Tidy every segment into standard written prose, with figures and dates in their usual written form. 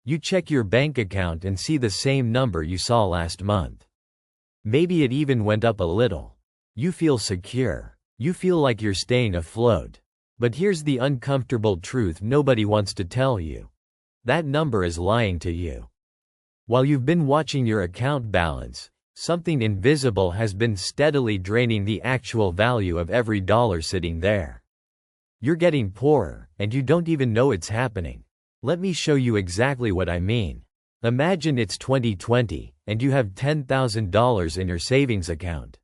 You check your bank account and see the same number you saw last month. Maybe it even went up a little. You feel secure. You feel like you're staying afloat. But here's the uncomfortable truth nobody wants to tell you. That number is lying to you. While you've been watching your account balance, something invisible has been steadily draining the actual value of every dollar sitting there. You're getting poorer, and you don't even know it's happening. Let me show you exactly what I mean. Imagine it's 2020, and you have $10,000 in your savings account.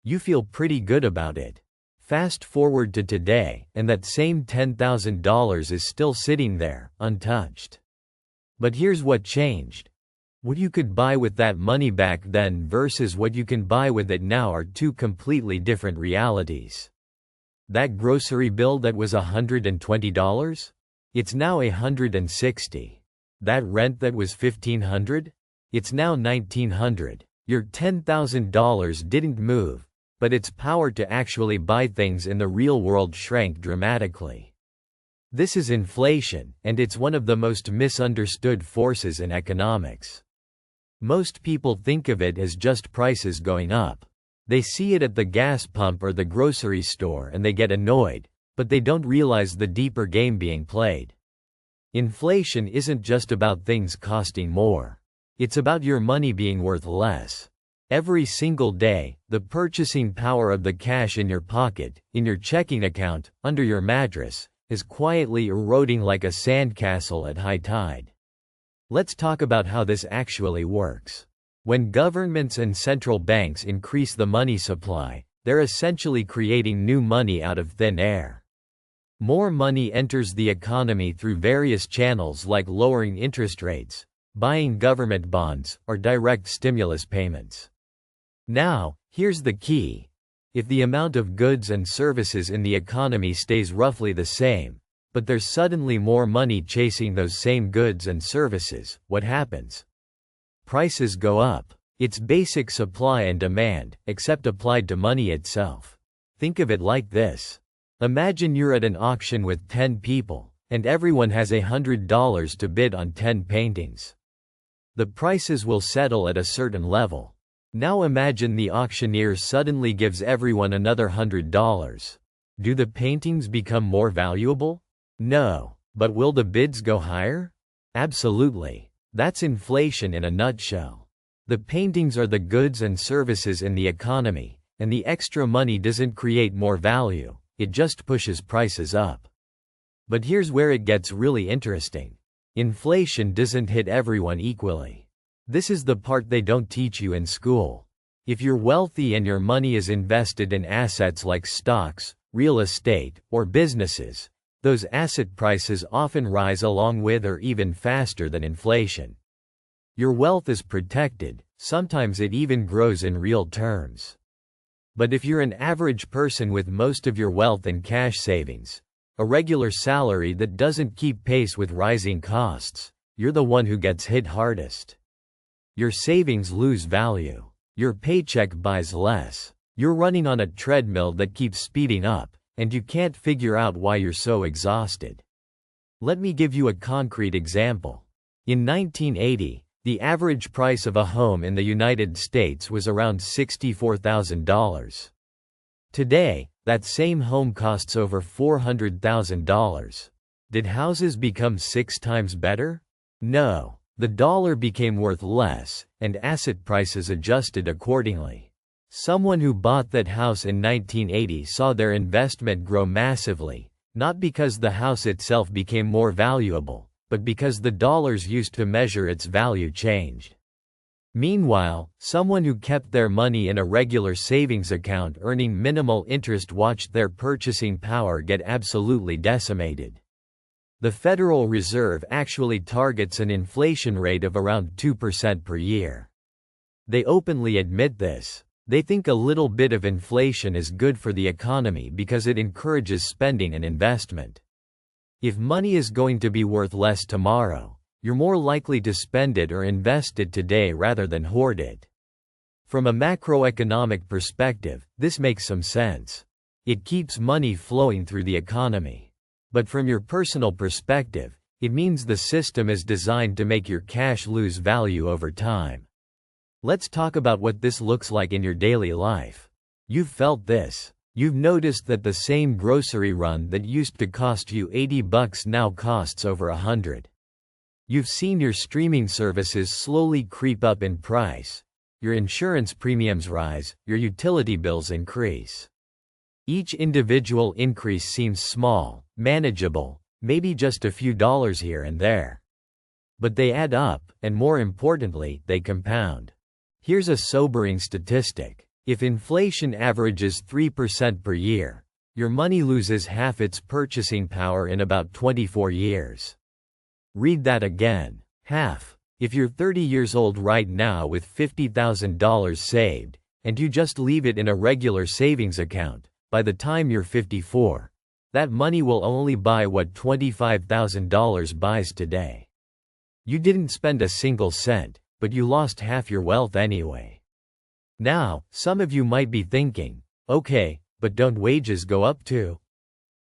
You feel pretty good about it. Fast forward to today, and that same $10,000 is still sitting there, untouched. But here's what changed. What you could buy with that money back then versus what you can buy with it now are two completely different realities. That grocery bill that was $120? It's now $160. That rent that was $1,500? It's now $1,900. Your $10,000 didn't move, but its power to actually buy things in the real world shrank dramatically. This is inflation, and it's one of the most misunderstood forces in economics. Most people think of it as just prices going up. They see it at the gas pump or the grocery store and they get annoyed, but they don't realize the deeper game being played. Inflation isn't just about things costing more. It's about your money being worth less. Every single day, the purchasing power of the cash in your pocket, in your checking account, under your mattress, is quietly eroding like a sandcastle at high tide. Let's talk about how this actually works. When governments and central banks increase the money supply, they're essentially creating new money out of thin air. More money enters the economy through various channels like lowering interest rates, buying government bonds, or direct stimulus payments. Now, here's the key. If the amount of goods and services in the economy stays roughly the same, but there's suddenly more money chasing those same goods and services, what happens? Prices go up. It's basic supply and demand, except applied to money itself. Think of it like this. Imagine you're at an auction with 10 people, and everyone has $100 to bid on 10 paintings. The prices will settle at a certain level. Now imagine the auctioneer suddenly gives everyone another $100. Do the paintings become more valuable? No. But will the bids go higher? Absolutely. That's inflation in a nutshell. The paintings are the goods and services in the economy, and the extra money doesn't create more value, it just pushes prices up. But here's where it gets really interesting. Inflation doesn't hit everyone equally. This is the part they don't teach you in school. If you're wealthy and your money is invested in assets like stocks, real estate, or businesses, those asset prices often rise along with or even faster than inflation. Your wealth is protected, sometimes it even grows in real terms. But if you're an average person with most of your wealth in cash savings, a regular salary that doesn't keep pace with rising costs, you're the one who gets hit hardest. Your savings lose value. Your paycheck buys less. You're running on a treadmill that keeps speeding up, and you can't figure out why you're so exhausted. Let me give you a concrete example. In 1980, the average price of a home in the United States was around $64,000. Today, that same home costs over $400,000. Did houses become 6 times better? No. The dollar became worth less, and asset prices adjusted accordingly. Someone who bought that house in 1980 saw their investment grow massively, not because the house itself became more valuable, but because the dollars used to measure its value changed. Meanwhile, someone who kept their money in a regular savings account earning minimal interest watched their purchasing power get absolutely decimated. The Federal Reserve actually targets an inflation rate of around 2% per year. They openly admit this. They think a little bit of inflation is good for the economy because it encourages spending and investment. If money is going to be worth less tomorrow, you're more likely to spend it or invest it today rather than hoard it. From a macroeconomic perspective, this makes some sense. It keeps money flowing through the economy. But from your personal perspective, It means the system is designed to make your cash lose value over time. Let's talk about what this looks like in your daily life. You've felt this. You've noticed that the same grocery run that used to cost you $80 now costs over $100. You've seen your streaming services slowly creep up in price. Your insurance premiums rise, your utility bills increase. Each individual increase seems small, manageable, maybe just a few dollars here and there. But they add up, and more importantly, they compound. Here's a sobering statistic. If inflation averages 3% per year, your money loses half its purchasing power in about 24 years. Read that again. Half. If you're 30 years old right now with $50,000 saved, and you just leave it in a regular savings account, by the time you're 54, that money will only buy what $25,000 buys today. You didn't spend a single cent, but you lost half your wealth anyway. Now, some of you might be thinking, okay, but don't wages go up too?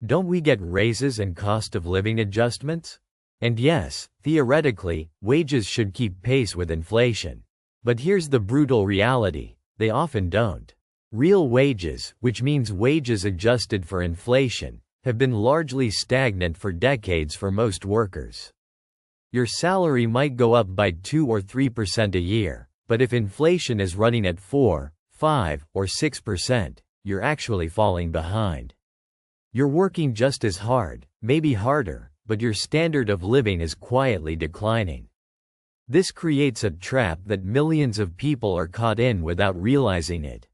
Don't we get raises and cost of living adjustments? And yes, theoretically, wages should keep pace with inflation. But here's the brutal reality: they often don't. Real wages, which means wages adjusted for inflation, have been largely stagnant for decades for most workers. Your salary might go up by 2 or 3% a year, but if inflation is running at 4, 5, or 6%, you're actually falling behind. You're working just as hard, maybe harder, but your standard of living is quietly declining. This creates a trap that millions of people are caught in without realizing it.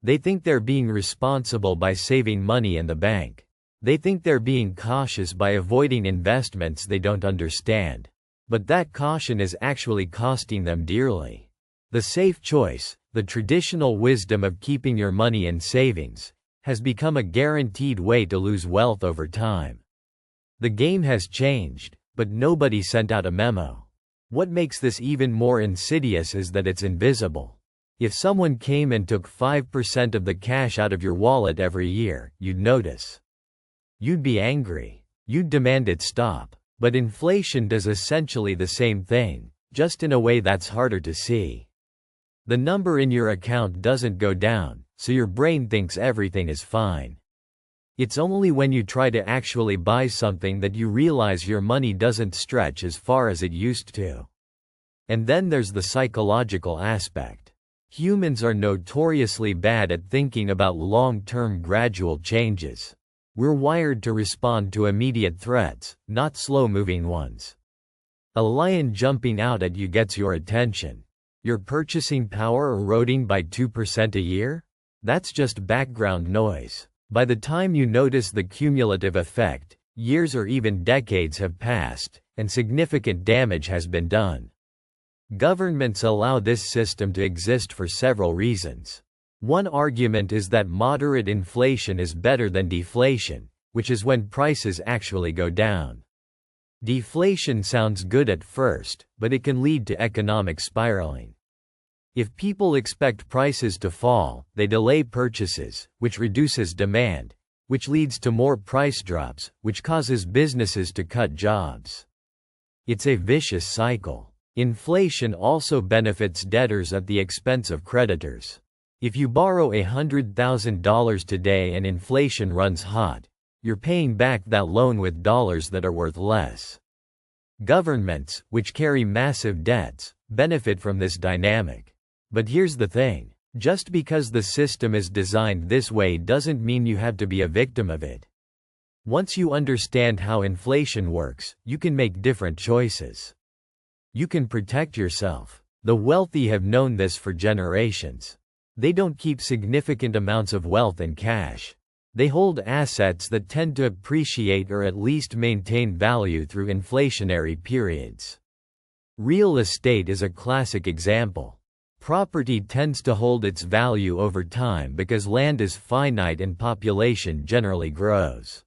They think they're being responsible by saving money in the bank. They think they're being cautious by avoiding investments they don't understand. But that caution is actually costing them dearly. The safe choice, the traditional wisdom of keeping your money in savings, has become a guaranteed way to lose wealth over time. The game has changed, but nobody sent out a memo. What makes this even more insidious is that it's invisible. If someone came and took 5% of the cash out of your wallet every year, you'd notice. You'd be angry. You'd demand it stop. But inflation does essentially the same thing, just in a way that's harder to see. The number in your account doesn't go down, so your brain thinks everything is fine. It's only when you try to actually buy something that you realize your money doesn't stretch as far as it used to. And then there's the psychological aspect. Humans are notoriously bad at thinking about long-term gradual changes. We're wired to respond to immediate threats, not slow-moving ones. A lion jumping out at you gets your attention. Your purchasing power eroding by 2% a year? That's just background noise. By the time you notice the cumulative effect, years or even decades have passed, and significant damage has been done. Governments allow this system to exist for several reasons. One argument is that moderate inflation is better than deflation, which is when prices actually go down. Deflation sounds good at first, but it can lead to economic spiraling. If people expect prices to fall, they delay purchases, which reduces demand, which leads to more price drops, which causes businesses to cut jobs. It's a vicious cycle. Inflation also benefits debtors at the expense of creditors. If you borrow $100,000 today and inflation runs hot, you're paying back that loan with dollars that are worth less. Governments, which carry massive debts, benefit from this dynamic. But here's the thing: just because the system is designed this way doesn't mean you have to be a victim of it. Once you understand how inflation works, you can make different choices. You can protect yourself. The wealthy have known this for generations. They don't keep significant amounts of wealth in cash. They hold assets that tend to appreciate or at least maintain value through inflationary periods. Real estate is a classic example. Property tends to hold its value over time because land is finite and population generally grows.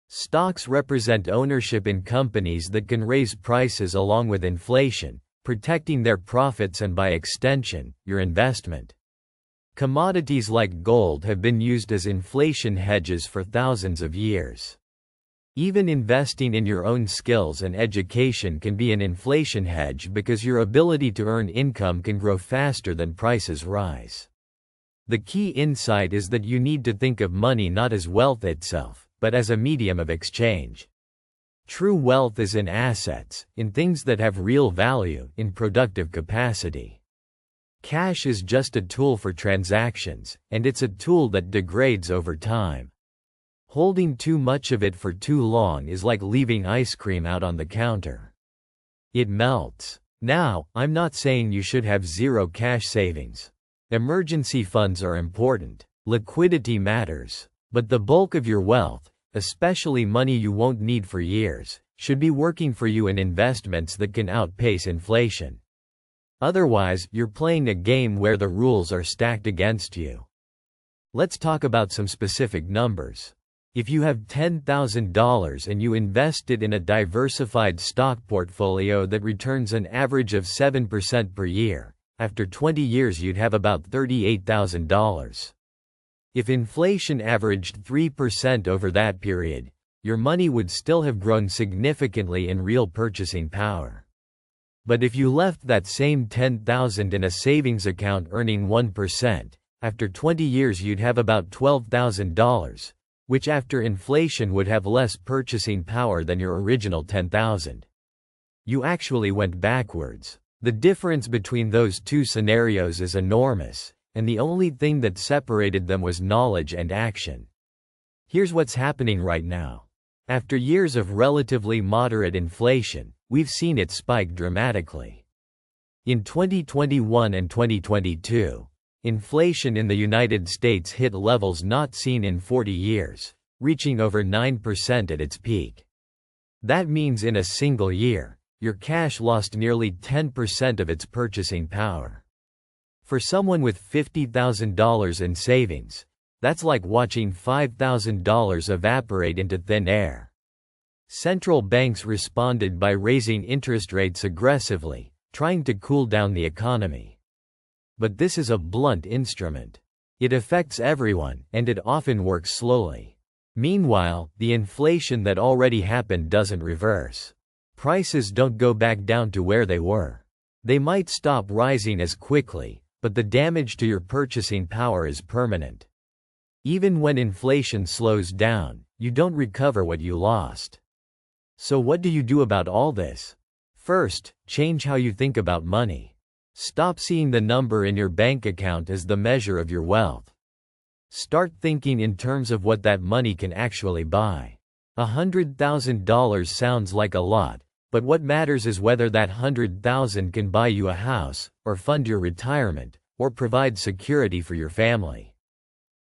Stocks represent ownership in companies that can raise prices along with inflation, protecting their profits and by extension, your investment. Commodities like gold have been used as inflation hedges for thousands of years. Even investing in your own skills and education can be an inflation hedge because your ability to earn income can grow faster than prices rise. The key insight is that you need to think of money not as wealth itself, but as a medium of exchange. True wealth is in assets, in things that have real value, in productive capacity. Cash is just a tool for transactions, and it's a tool that degrades over time. Holding too much of it for too long is like leaving ice cream out on the counter. It melts. Now, I'm not saying you should have zero cash savings. Emergency funds are important. Liquidity matters. But the bulk of your wealth, especially money you won't need for years, should be working for you in investments that can outpace inflation. Otherwise, you're playing a game where the rules are stacked against you. Let's talk about some specific numbers. If you have $10,000 and you invest it in a diversified stock portfolio that returns an average of 7% per year, after 20 years you'd have about $38,000. If inflation averaged 3% over that period, your money would still have grown significantly in real purchasing power. But if you left that same $10,000 in a savings account earning 1%, after 20 years you'd have about $12,000, which after inflation would have less purchasing power than your original $10,000. You actually went backwards. The difference between those two scenarios is enormous, and the only thing that separated them was knowledge and action. Here's what's happening right now. After years of relatively moderate inflation, we've seen it spike dramatically. In 2021 and 2022, inflation in the United States hit levels not seen in 40 years, reaching over 9% at its peak. That means in a single year, your cash lost nearly 10% of its purchasing power. For someone with $50,000 in savings, that's like watching $5,000 evaporate into thin air. Central banks responded by raising interest rates aggressively, trying to cool down the economy. But this is a blunt instrument. It affects everyone, and it often works slowly. Meanwhile, the inflation that already happened doesn't reverse. Prices don't go back down to where they were. They might stop rising as quickly, but the damage to your purchasing power is permanent. Even when inflation slows down, you don't recover what you lost. So what do you do about all this? First, change how you think about money. Stop seeing the number in your bank account as the measure of your wealth. Start thinking in terms of what that money can actually buy. $100,000 sounds like a lot, but what matters is whether that $100,000 can buy you a house, or fund your retirement, or provide security for your family.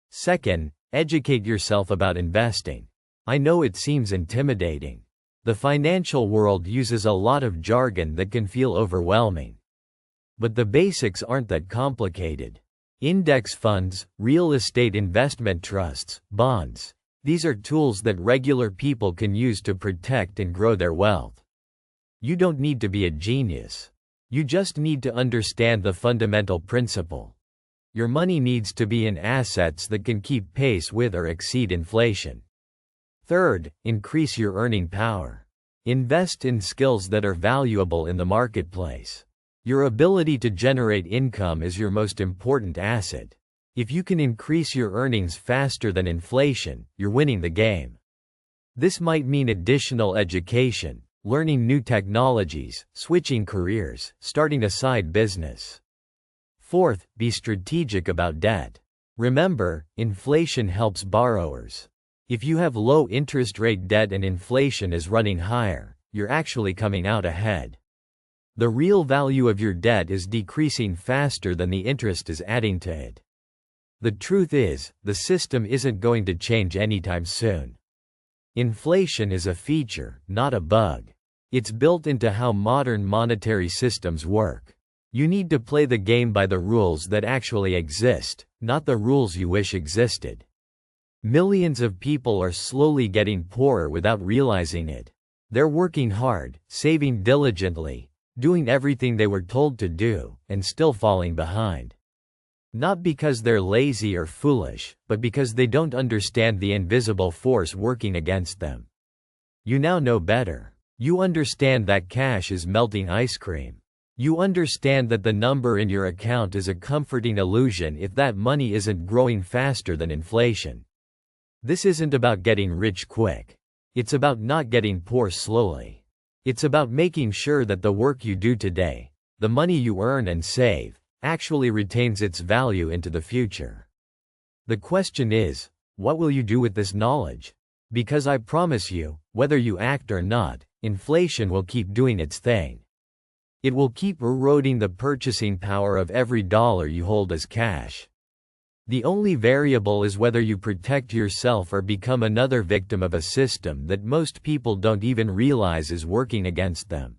Second, educate yourself about investing. I know it seems intimidating. The financial world uses a lot of jargon that can feel overwhelming. But the basics aren't that complicated. Index funds, real estate investment trusts, bonds. These are tools that regular people can use to protect and grow their wealth. You don't need to be a genius. You just need to understand the fundamental principle. Your money needs to be in assets that can keep pace with or exceed inflation. Third, increase your earning power. Invest in skills that are valuable in the marketplace. Your ability to generate income is your most important asset. If you can increase your earnings faster than inflation, you're winning the game. This might mean additional education, learning new technologies, switching careers, starting a side business. Fourth, be strategic about debt. Remember, inflation helps borrowers. If you have low interest rate debt and inflation is running higher, you're actually coming out ahead. The real value of your debt is decreasing faster than the interest is adding to it. The truth is, the system isn't going to change anytime soon. Inflation is a feature, not a bug. It's built into how modern monetary systems work. You need to play the game by the rules that actually exist, not the rules you wish existed. Millions of people are slowly getting poorer without realizing it. They're working hard, saving diligently, doing everything they were told to do, and still falling behind. Not because they're lazy or foolish, but because they don't understand the invisible force working against them. You now know better. You understand that cash is melting ice cream. You understand that the number in your account is a comforting illusion if that money isn't growing faster than inflation. This isn't about getting rich quick. It's about not getting poor slowly. It's about making sure that the work you do today, the money you earn and save, actually retains its value into the future. The question is, what will you do with this knowledge? Because I promise you, whether you act or not, inflation will keep doing its thing. It will keep eroding the purchasing power of every dollar you hold as cash. The only variable is whether you protect yourself or become another victim of a system that most people don't even realize is working against them.